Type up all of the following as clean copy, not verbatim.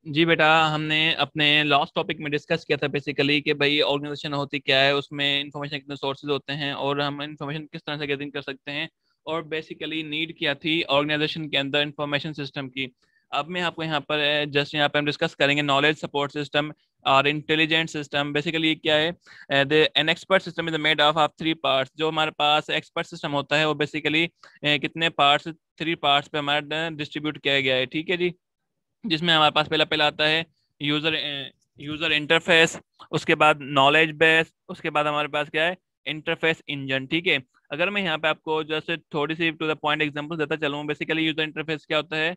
जी बेटा, हमने अपने लास्ट टॉपिक में डिस्कस किया था बेसिकली कि भाई ऑर्गेनाइजेशन होती क्या है, उसमें इंफॉर्मेशन कितने सोर्सेज होते हैं और हम इंफॉर्मेशन किस तरह से गैदरिंग कर सकते हैं। और बेसिकली नीड क्या थी ऑर्गेनाइजेशन के अंदर इंफॉर्मेशन सिस्टम की। अब मैं आपको यहाँ पर जस्ट यहाँ पे हम डिस्कस करेंगे नॉलेज सपोर्ट सिस्टम और इंटेलिजेंट सिस्टम। बेसिकली ये क्या है, the an expert system is made of three parts. जो हमारे पास एक्सपर्ट सिस्टम होता है वो बेसिकली कितने पार्ट्स, थ्री पार्ट्स पे हमारा डिस्ट्रीब्यूट किया गया है, ठीक है जी। जिसमें हमारे पास पहला पहला आता है यूजर यूजर इंटरफेस, उसके बाद नॉलेज बेस, उसके बाद हमारे पास क्या है, इंटरफेस इंजन, ठीक है। अगर मैं यहाँ पे आपको जैसे थोड़ी सी टू द पॉइंट एग्जांपल देता चलूँ, बेसिकली यूजर इंटरफेस क्या होता है।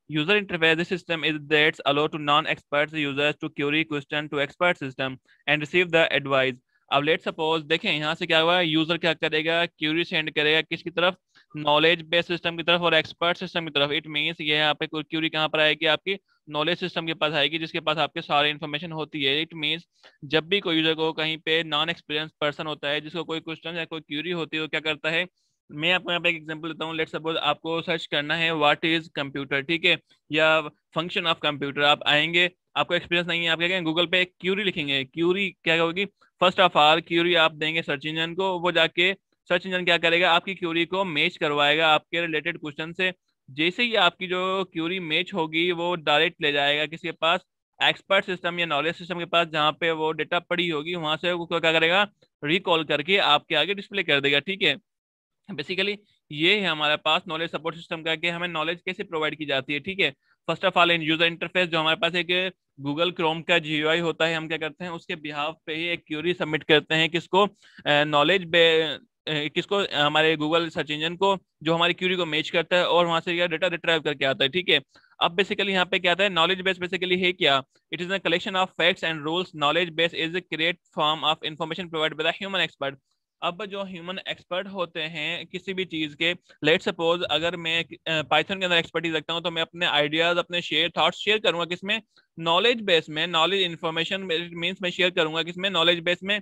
User interface system is that allow to non-expert users to query question to expert system and receive the advice. अब लेट सपोज देखें यहाँ से क्या हुआ, यूजर क्या करेगा, क्यूरी सेंड करेगा किसकी तरफ, नॉलेज बेस्ड सिस्टम की तरफ और एक्सपर्ट सिस्टम की तरफ। इट मीन्स ये यहाँ पे क्यूरी कहाँ पर आएगी, आपकी नॉलेज सिस्टम के पास आएगी जिसके पास आपके सारे इन्फॉर्मेशन होती है। इट मीन्स जब भी कोई यूजर को कहीं पे नॉन एक्सपीरियंस पर्सन होता है जिसको कोई क्वेश्चन या कोई क्यूरी होती है, वो क्या करता है। मैं आपको यहाँ पे एक एग्जांपल देता हूँ। लेट सपोज आपको सर्च करना है व्हाट इज कंप्यूटर, ठीक है, या फंक्शन ऑफ कंप्यूटर। आप आएंगे, आपको एक्सपीरियंस नहीं है, आप क्या करेंगे, गूगल पे एक क्यूरी लिखेंगे। क्यूरी क्या होगी, फर्स्ट ऑफ ऑल क्यूरी आप देंगे सर्च इंजन को, वो जाके सर्च इंजन क्या करेगा, आपकी क्यूरी को मैच करवाएगा आपके रिलेटेड क्वेश्चन से। जैसे ही आपकी जो क्यूरी मैच होगी वो डायरेक्ट ले जाएगा किसके पास, एक्सपर्ट सिस्टम या नॉलेज सिस्टम के पास, जहाँ पे वो डेटा पड़ी होगी वहां से वो क्या करेगा, रिकॉल करके आपके आगे डिस्प्ले कर देगा, ठीक है। बेसिकली ये है हमारे पास नॉलेज सपोर्ट सिस्टम का, कि हमें नॉलेज कैसे प्रोवाइड की जाती है, ठीक है। First of all in user interface, जो हमारे पास एक गूगल क्रोम का जीयूआई होता है, हम क्या करते हैं उसके बिहाफ पे ही एक क्यूरी सबमिट करते हैं किसको, नॉलेज किसको, हमारे गूगल सर्च इंजन को, जो हमारी क्यूरी को मैच करता है और वहां से क्या डेटा रिट्राइव करके आता है, ठीक है। अब बेसिकली यहाँ पे क्या आता है, नॉलेज बेस बेसिकली है क्या, it is a collection of facts and rules. Knowledge base is a create form of information provide by the human expert. अब जो ह्यूमन एक्सपर्ट होते हैं किसी भी चीज के, लेट सपोज अगर मैं पाइथन के अंदर एक्सपर्टीज रखता हूँ तो मैं अपने आइडियाज, अपने शेयर थॉट्स शेयर करूंगा किसमें, नॉलेज बेस में। नॉलेज इन्फॉर्मेशन मीन्स मैं शेयर करूंगा किसमें, नॉलेज बेस में।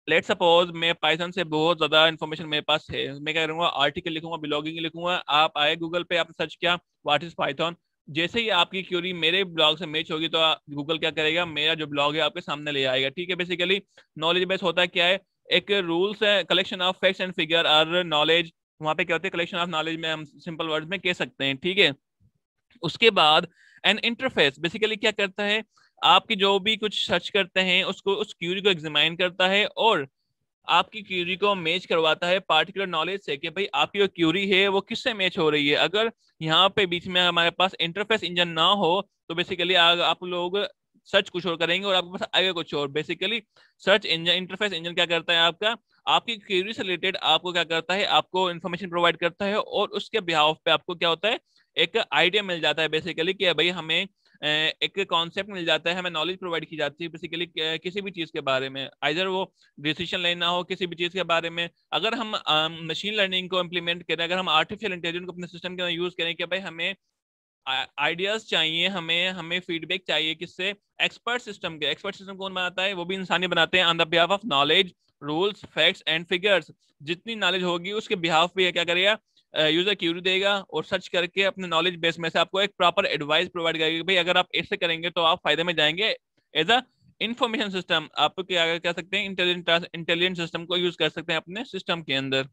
लेट सपोज मैं पाइथन से बहुत ज्यादा इन्फॉर्मेशन मेरे पास है, मैं क्या करूंगा, आर्टिकल लिखूंगा, ब्लॉगिंग लिखूंगा। आप आए गूगल पे, आपने सर्च किया व्हाट इज पाइथन, जैसे ही आपकी क्यूरी मेरे ब्लॉग से मैच होगी तो गूगल क्या करेगा, मेरा जो ब्लॉग है आपके सामने ले आएगा, ठीक है। बेसिकली नॉलेज बेस होता है क्या है, एक रूल्स है, collection of facts and figure और नॉलेज। वहां पे क्या होता है, कलेक्शन ऑफ नॉलेज में हम सिंपल वर्ड में कह सकते हैं, ठीक है। उसके बाद एन इंटरफेस बेसिकली क्या करता है, आपकी जो भी कुछ सर्च करते हैं उसको, उस क्यूरी को एग्जामाइन करता है और आपकी क्यूरी को मैच करवाता है पार्टिकुलर नॉलेज से, कि भाई आपकी जो क्यूरी है वो किससे मैच हो रही है। अगर यहाँ पे बीच में हमारे पास इंटरफेस इंजन ना हो तो बेसिकली आप लोग सर्च कुछ और करेंगे और आपके पास आएगा कुछ और। Basically search engine, interface engine क्या करता है, आपका आपकी क्यूरी से रिलेटेड आपको क्या करता है, आपको इन्फॉर्मेशन प्रोवाइड करता है और उसके बिहाफ पे आपको क्या होता है, एक आइडिया मिल जाता है बेसिकली, कि भाई हमें एक कॉन्सेप्ट मिल जाता है, हमें नॉलेज प्रोवाइड की जाती है बेसिकली किसी भी चीज के बारे में, आइदर वो डिसीजन लेना हो किसी भी चीज के बारे में। अगर हम मशीन लर्निंग को इम्प्लीमेंट करें, अगर हम आर्टिफिशियल इंटेलिजेंस को अपने सिस्टम के अंदर यूज करें कि भाई हमें आइडियाज चाहिए, हमें हमें फीडबैक चाहिए किससे, एक्सपर्ट सिस्टम के। एक्सपर्ट सिस्टम कौन बनाता है, वो भी इंसानी बनाते हैं, on the behalf of knowledge, rules, facts and figures. जितनी नॉलेज होगी उसके बिहाफ पे क्या करेगा, यूजर क्यूरी देगा और सर्च करके अपने नॉलेज बेस में से आपको एक प्रॉपर एडवाइस प्रोवाइड करेगा, भाई अगर आप ऐसे करेंगे तो आप फायदे में जाएंगे। एज अ इंफॉर्मेशन सिस्टम आप क्या कह सकते हैं, इंटेलिजेंट सिस्टम को यूज कर सकते हैं अपने सिस्टम के अंदर।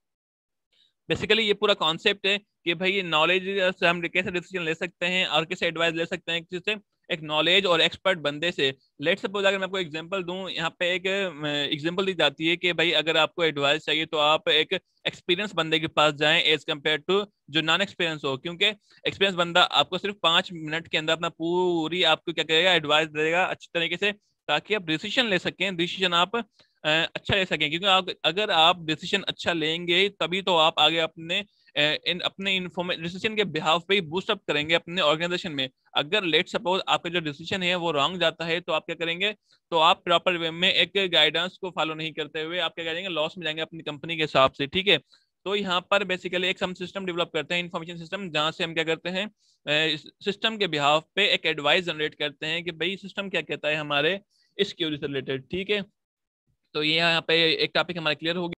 बेसिकली ये पूरा कॉन्सेप्ट है कि भाई ये नॉलेज से हम कैसे डिसीजन ले सकते हैं और कैसे एडवाइस ले सकते हैं किसी से, एक नॉलेज और एक्सपर्ट बंदे से। लेट सपोज अगर मैं आपको एग्जांपल दूं, यहाँ पे एक एग्जांपल दी जाती है कि भाई अगर आपको एडवाइस चाहिए तो आप एक एक्सपीरियंस बंदे के पास जाएं एज कम्पेयर टू जो नॉन एक्सपीरियंस हो, क्योंकि एक्सपीरियंस बंदा आपको सिर्फ 5 मिनट के अंदर अपना पूरी आपको क्या करेगा, एडवाइस देगा अच्छी तरीके से, ताकि आप डिसीजन ले सकें, डिसीजन आप अच्छा ले सकें। क्योंकि आप अगर आप डिसीजन अच्छा लेंगे तभी तो आप आगे अपने इन अपने इन्फॉर्मेशन डिसीजन के बिहाफ पे ही बूस्ट अप करेंगे अपने ऑर्गेनाइजेशन में। अगर लेट सपोज आपका जो डिसीजन है वो रॉन्ग जाता है तो आप क्या करेंगे, तो आप प्रॉपर वे में एक गाइडेंस को फॉलो नहीं करते हुए आप क्या करेंगे, लॉस में जाएंगे अपनी कंपनी के हिसाब से, ठीक है। तो यहाँ पर बेसिकली एक हम सिस्टम डेवलप करते हैं, इन्फॉर्मेशन सिस्टम, जहाँ से हम क्या करते हैं, सिस्टम के बिहाफ पे एक एडवाइस जनरेट करते हैं कि भाई सिस्टम क्या कहता है हमारे इस क्यूरी से रिलेटेड, ठीक है। तो ये यहाँ पे एक टॉपिक हमारा क्लियर हो गया।